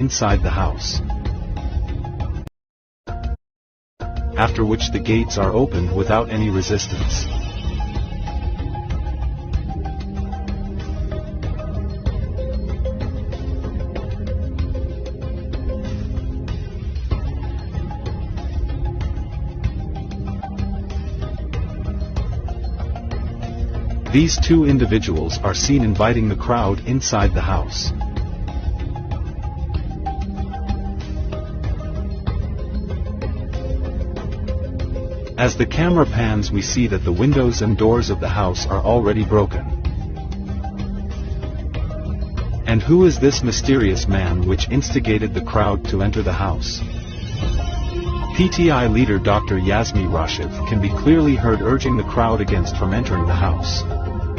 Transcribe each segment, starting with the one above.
inside the house. After which the gates are opened without any resistance. These two individuals are seen inviting the crowd inside the house. As the camera pans, we see that the windows and doors of the house are already broken. And who is this mysterious man which instigated the crowd to enter the house? PTI leader Dr. Yasmi Rashid can be clearly heard urging the crowd against from entering the house.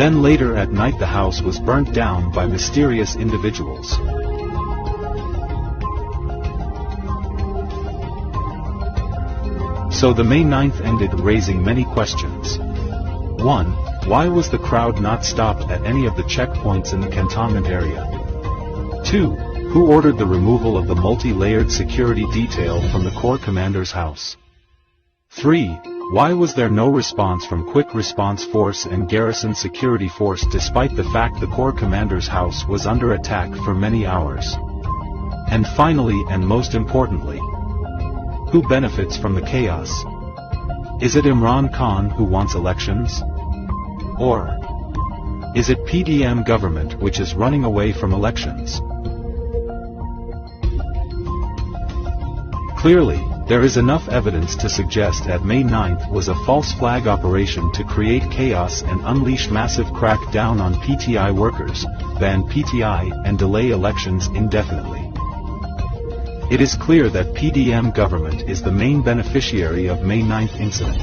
Then later at night the house was burnt down by mysterious individuals. So the May 9th ended raising many questions. 1. Why was the crowd not stopped at any of the checkpoints in the cantonment area? 2. Who ordered the removal of the multi-layered security detail from the Corps Commander's house? 3. Why was there no response from Quick Response Force and Garrison Security Force despite the fact the Corps Commander's house was under attack for many hours? And finally and most importantly, who benefits from the chaos? Is it Imran Khan who wants elections? Or is it PDM government which is running away from elections? Clearly, there is enough evidence to suggest that May 9th was a false flag operation to create chaos and unleash massive crackdown on PTI workers, ban PTI and delay elections indefinitely. It is clear that PDM government is the main beneficiary of May 9th incident.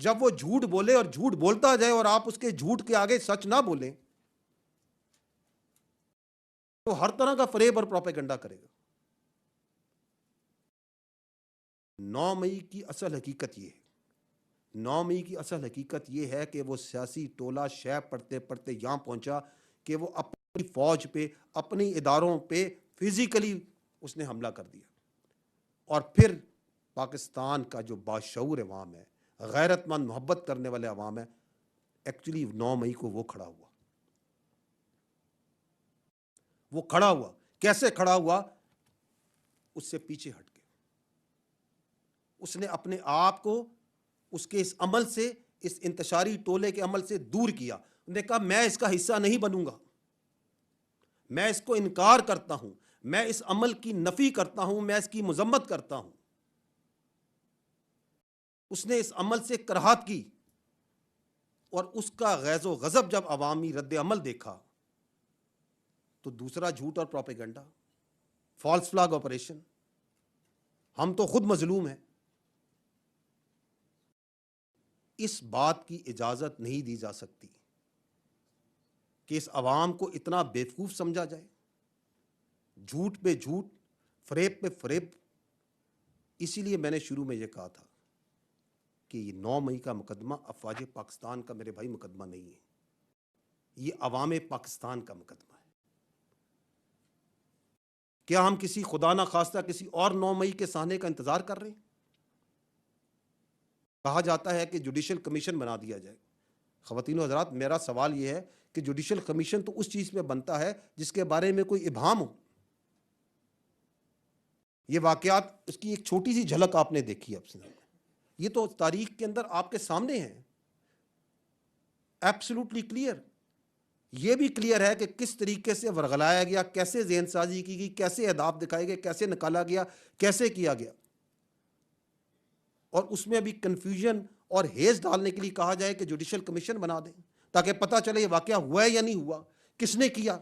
جب وہ جھوٹ بولے اور جھوٹ بولتا جائے اور آپ اس کے جھوٹ کے آگے سچ نہ بولیں تو ہر طرح کا فریب اور پروپیگنڈا کرے گا۔ 9 مئی کی اصل حقیقت یہ ہے، 9 مئی کی اصل حقیقت یہ ہے کہ وہ سیاسی ٹولہ شے پڑھتے پڑھتے یہاں پہنچا کہ وہ اپنی فوج پہ، اپنی اداروں پہ فزیکلی اس نے حملہ کر دیا، اور پھر پاکستان کا جو باشعور عوام ہے، غیرت مند محبت کرنے والے عوام ہے، ایکچولی 9 مئی کو وہ کھڑا ہوا۔ وہ کھڑا ہوا، کیسے کھڑا ہوا؟ اس سے پیچھے ہٹ کے اس نے اپنے آپ کو اس کے اس عمل سے، اس انتشاری ٹولے کے عمل سے دور کیا۔ انہوں نے کہا میں اس کا حصہ نہیں بنوں گا، میں اس کو انکار کرتا ہوں، میں اس عمل کی نفی کرتا ہوں، میں اس کی مذمت کرتا ہوں۔ اس نے اس عمل سے کراہت کی، اور اس کا غیظ و غضب جب عوامی رد عمل دیکھا تو دوسرا جھوٹ اور پروپیگنڈا، فالس فلیگ آپریشن، ہم تو خود مظلوم ہیں۔ اس بات کی اجازت نہیں دی جا سکتی کہ اس عوام کو اتنا بیوقوف سمجھا جائے، جھوٹ پہ جھوٹ، فریب پہ فریب۔ اسی لیے میں نے شروع میں یہ کہا تھا کہ یہ 9 مئی کا مقدمہ افواج پاکستان کا میرے بھائی مقدمہ نہیں ہے، یہ عوام پاکستان کا مقدمہ ہے۔ کیا ہم کسی خدا نہ خواستہ کسی اور 9 مئی کے سامنے کا انتظار کر رہے ہیں؟ کہا جاتا ہے کہ جوڈیشل کمیشن بنا دیا جائے۔ خواتین و حضرات، میرا سوال یہ ہے کہ جوڈیشل کمیشن تو اس چیز میں بنتا ہے جس کے بارے میں کوئی ابہام ہو۔ یہ واقعات، اس کی ایک چھوٹی سی جھلک آپ نے دیکھی اب سے، یہ تو تاریخ کے اندر آپ کے سامنے ہے، ایبسولوٹلی کلیئر۔ یہ بھی کلیئر ہے کہ کس طریقے سے ورغلایا گیا، کیسے ذہن سازی کی گئی، کیسے اہداف دکھائے گئے، کیسے نکالا گیا، کیسے کیا گیا، اور اس میں بھی کنفیوژن اور ہیز ڈالنے کے لیے کہا جائے کہ جوڈیشل کمیشن بنا دیں تاکہ پتہ چلے یہ واقعہ ہوا ہے یا نہیں ہوا، کس نے کیا۔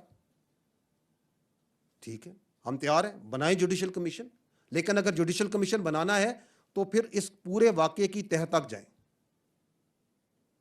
ٹھیک ہے، ہم تیار ہیں، بنائیں جوڈیشل کمیشن، لیکن اگر جوڈیشل کمیشن بنانا ہے تو پھر اس پورے واقعے کی تہہ تک جائیں۔